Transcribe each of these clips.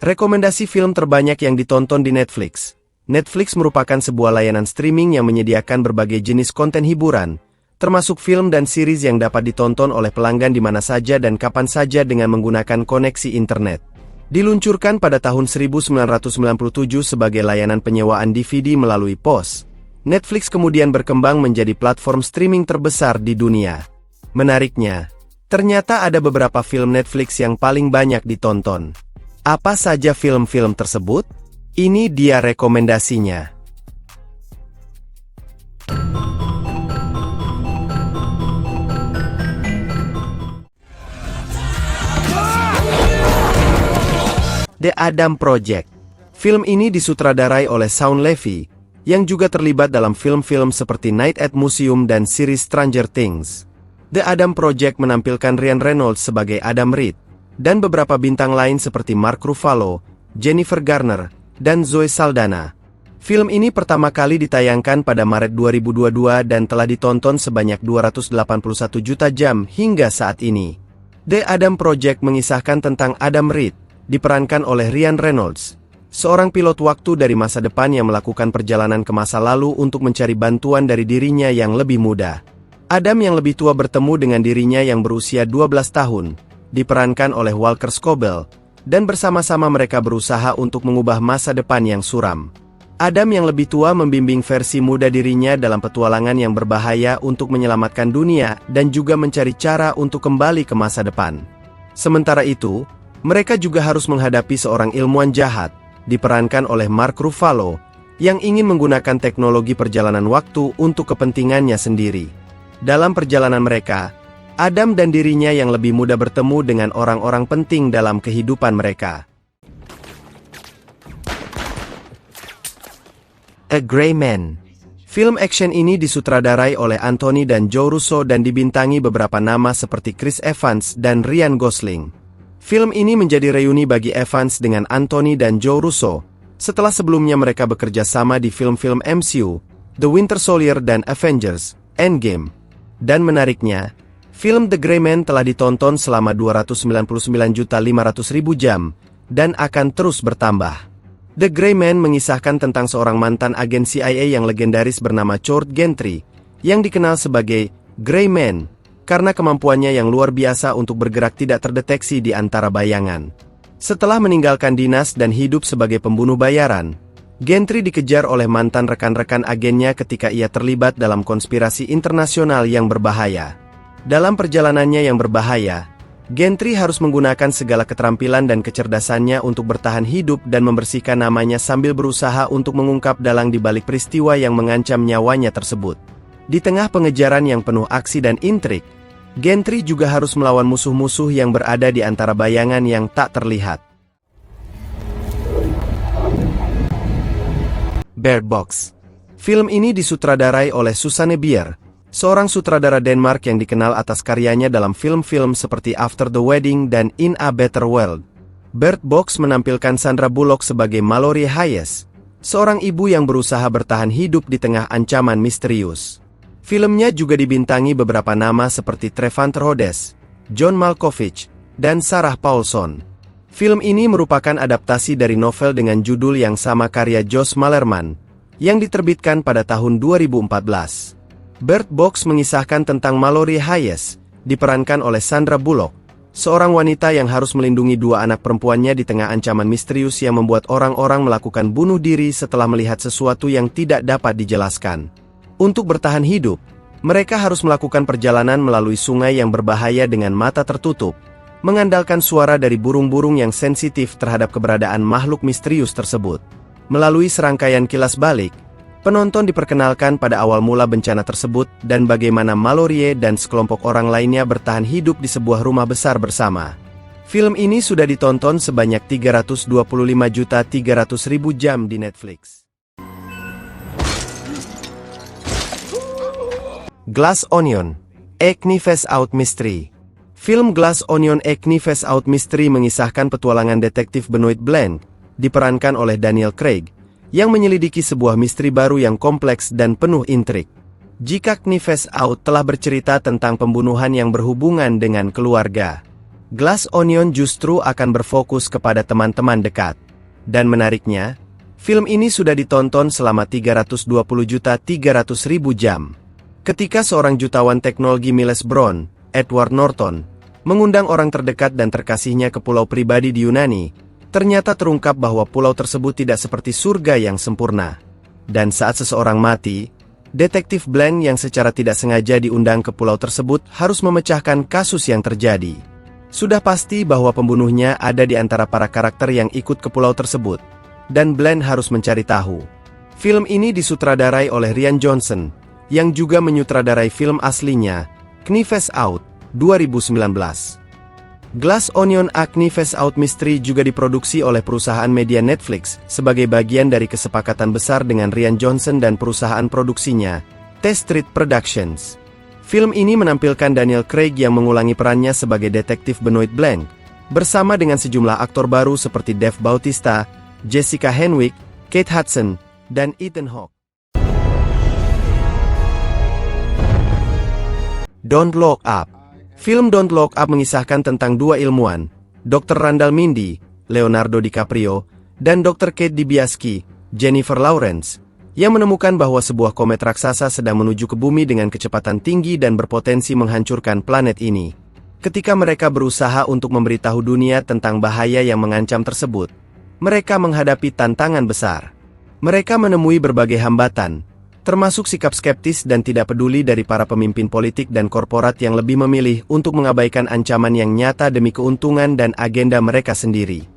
Rekomendasi film terbanyak yang ditonton di Netflix. Netflix merupakan sebuah layanan streaming yang menyediakan berbagai jenis konten hiburan, termasuk film dan series yang dapat ditonton oleh pelanggan di mana saja dan kapan saja dengan menggunakan koneksi internet. Diluncurkan pada tahun 1997 sebagai layanan penyewaan DVD melalui pos, Netflix kemudian berkembang menjadi platform streaming terbesar di dunia. Menariknya, ternyata ada beberapa film Netflix yang paling banyak ditonton. Apa saja film-film tersebut? Ini dia rekomendasinya. The Adam Project. Film ini disutradarai oleh Shawn Levy, yang juga terlibat dalam film-film seperti Night at Museum dan series Stranger Things. The Adam Project menampilkan Ryan Reynolds sebagai Adam Reed, dan beberapa bintang lain seperti Mark Ruffalo, Jennifer Garner, dan Zoe Saldana. Film ini pertama kali ditayangkan pada Maret 2022 dan telah ditonton sebanyak 281 juta jam hingga saat ini. The Adam Project mengisahkan tentang Adam Reed, diperankan oleh Ryan Reynolds, seorang pilot waktu dari masa depan yang melakukan perjalanan ke masa lalu untuk mencari bantuan dari dirinya yang lebih muda. Adam yang lebih tua bertemu dengan dirinya yang berusia 12 tahun, diperankan oleh Walker Scobell, dan bersama-sama mereka berusaha untuk mengubah masa depan yang suram. Adam yang lebih tua membimbing versi muda dirinya dalam petualangan yang berbahaya untuk menyelamatkan dunia dan juga mencari cara untuk kembali ke masa depan. Sementara itu, mereka juga harus menghadapi seorang ilmuwan jahat, diperankan oleh Mark Ruffalo, yang ingin menggunakan teknologi perjalanan waktu untuk kepentingannya sendiri. Dalam perjalanan mereka, Adam dan dirinya yang lebih muda bertemu dengan orang-orang penting dalam kehidupan mereka. A Gray Man. Film action ini disutradarai oleh Anthony dan Joe Russo dan dibintangi beberapa nama seperti Chris Evans dan Ryan Gosling. Film ini menjadi reuni bagi Evans dengan Anthony dan Joe Russo, setelah sebelumnya mereka bekerja sama di film-film MCU, The Winter Soldier dan Avengers: Endgame. Dan menariknya, film The Gray Man telah ditonton selama 299.500.000 jam, dan akan terus bertambah. The Gray Man mengisahkan tentang seorang mantan agen CIA yang legendaris bernama George Gentry, yang dikenal sebagai Gray Man, karena kemampuannya yang luar biasa untuk bergerak tidak terdeteksi di antara bayangan. Setelah meninggalkan dinas dan hidup sebagai pembunuh bayaran, Gentry dikejar oleh mantan rekan-rekan agennya ketika ia terlibat dalam konspirasi internasional yang berbahaya. Dalam perjalanannya yang berbahaya, Gentry harus menggunakan segala keterampilan dan kecerdasannya untuk bertahan hidup dan membersihkan namanya sambil berusaha untuk mengungkap dalang di balik peristiwa yang mengancam nyawanya tersebut. Di tengah pengejaran yang penuh aksi dan intrik, Gentry juga harus melawan musuh-musuh yang berada di antara bayangan yang tak terlihat. Bird Box. Film ini disutradarai oleh Susanne Bier, seorang sutradara Denmark yang dikenal atas karyanya dalam film-film seperti After the Wedding dan In a Better World. Bird Box menampilkan Sandra Bullock sebagai Mallory Hayes, seorang ibu yang berusaha bertahan hidup di tengah ancaman misterius. Filmnya juga dibintangi beberapa nama seperti Trevor Rhodes, John Malkovich, dan Sarah Paulson. Film ini merupakan adaptasi dari novel dengan judul yang sama karya Josh Malerman, yang diterbitkan pada tahun 2014. Bird Box mengisahkan tentang Mallory Hayes, diperankan oleh Sandra Bullock, seorang wanita yang harus melindungi dua anak perempuannya di tengah ancaman misterius yang membuat orang-orang melakukan bunuh diri setelah melihat sesuatu yang tidak dapat dijelaskan. Untuk bertahan hidup, mereka harus melakukan perjalanan melalui sungai yang berbahaya dengan mata tertutup, mengandalkan suara dari burung-burung yang sensitif terhadap keberadaan makhluk misterius tersebut. Melalui serangkaian kilas balik, penonton diperkenalkan pada awal mula bencana tersebut dan bagaimana Mallory dan sekelompok orang lainnya bertahan hidup di sebuah rumah besar bersama. Film ini sudah ditonton sebanyak 325.300.000 jam di Netflix. Glass Onion, A Knives Out Mystery. Film Glass Onion A Knives Out Mystery mengisahkan petualangan detektif Benoit Blanc, diperankan oleh Daniel Craig, yang menyelidiki sebuah misteri baru yang kompleks dan penuh intrik. Jika Knives Out telah bercerita tentang pembunuhan yang berhubungan dengan keluarga, Glass Onion justru akan berfokus kepada teman-teman dekat. Dan menariknya, film ini sudah ditonton selama 320.300.000 jam. Ketika seorang jutawan teknologi Miles Brown, Edward Norton, mengundang orang terdekat dan terkasihnya ke pulau pribadi di Yunani, ternyata terungkap bahwa pulau tersebut tidak seperti surga yang sempurna. Dan saat seseorang mati, Detektif Blank yang secara tidak sengaja diundang ke pulau tersebut harus memecahkan kasus yang terjadi. Sudah pasti bahwa pembunuhnya ada di antara para karakter yang ikut ke pulau tersebut, dan Blank harus mencari tahu. Film ini disutradarai oleh Rian Johnson, yang juga menyutradarai film aslinya, Knives Out, 2019. Glass Onion: A Knives Out Mystery juga diproduksi oleh perusahaan media Netflix sebagai bagian dari kesepakatan besar dengan Rian Johnson dan perusahaan produksinya, T Street Productions. Film ini menampilkan Daniel Craig yang mengulangi perannya sebagai detektif Benoit Blanc, bersama dengan sejumlah aktor baru seperti Dave Bautista, Jessica Henwick, Kate Hudson, dan Ethan Hawke. Don't Look Up. Film Don't Look Up mengisahkan tentang dua ilmuwan, Dr. Randall Mindy, Leonardo DiCaprio, dan Dr. Kate Dibiasky, Jennifer Lawrence, yang menemukan bahwa sebuah komet raksasa sedang menuju ke bumi dengan kecepatan tinggi dan berpotensi menghancurkan planet ini. Ketika mereka berusaha untuk memberitahu dunia tentang bahaya yang mengancam tersebut, mereka menghadapi tantangan besar. Mereka menemui berbagai hambatan, termasuk sikap skeptis dan tidak peduli dari para pemimpin politik dan korporat yang lebih memilih untuk mengabaikan ancaman yang nyata demi keuntungan dan agenda mereka sendiri.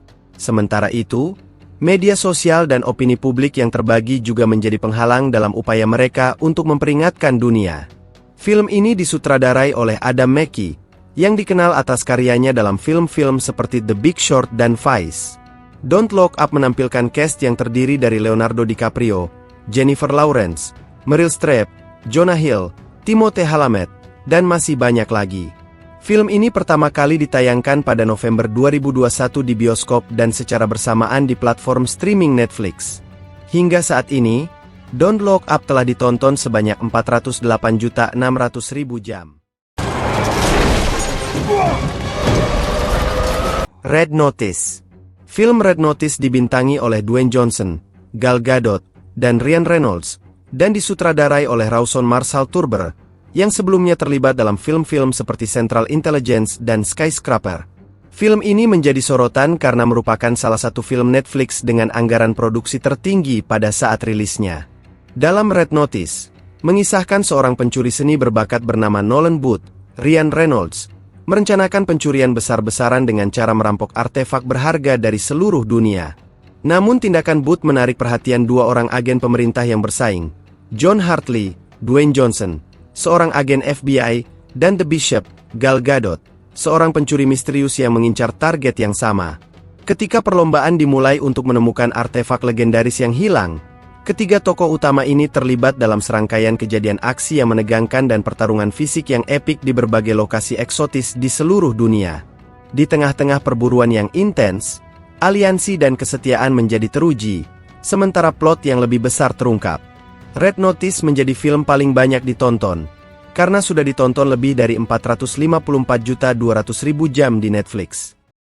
Sementara itu, media sosial dan opini publik yang terbagi juga menjadi penghalang dalam upaya mereka untuk memperingatkan dunia. Film ini disutradarai oleh Adam McKay, yang dikenal atas karyanya dalam film-film seperti The Big Short dan Vice. Don't Look Up menampilkan cast yang terdiri dari Leonardo DiCaprio, Jennifer Lawrence, Meryl Streep, Jonah Hill, Timothée Chalamet, dan masih banyak lagi. Film ini pertama kali ditayangkan pada November 2021 di bioskop dan secara bersamaan di platform streaming Netflix. Hingga saat ini, Don't Look Up telah ditonton sebanyak 408.600.000 jam. Red Notice. Film Red Notice dibintangi oleh Dwayne Johnson, Gal Gadot, dan Ryan Reynolds, dan disutradarai oleh Rawson Marshall Turber, yang sebelumnya terlibat dalam film-film seperti Central Intelligence dan Skyscraper. Film ini menjadi sorotan karena merupakan salah satu film Netflix dengan anggaran produksi tertinggi pada saat rilisnya. Dalam Red Notice, mengisahkan seorang pencuri seni berbakat bernama Nolan Booth, Ryan Reynolds, merencanakan pencurian besar-besaran dengan cara merampok artefak berharga dari seluruh dunia. Namun tindakan Booth menarik perhatian dua orang agen pemerintah yang bersaing, John Hartley, Dwayne Johnson, seorang agen FBI, dan The Bishop, Gal Gadot, seorang pencuri misterius yang mengincar target yang sama. Ketika perlombaan dimulai untuk menemukan artefak legendaris yang hilang, ketiga tokoh utama ini terlibat dalam serangkaian kejadian aksi yang menegangkan dan pertarungan fisik yang epik di berbagai lokasi eksotis di seluruh dunia. Di tengah-tengah perburuan yang intens, aliansi dan kesetiaan menjadi teruji, sementara plot yang lebih besar terungkap. Red Notice menjadi film paling banyak ditonton, karena sudah ditonton lebih dari 454.200.000 jam di Netflix.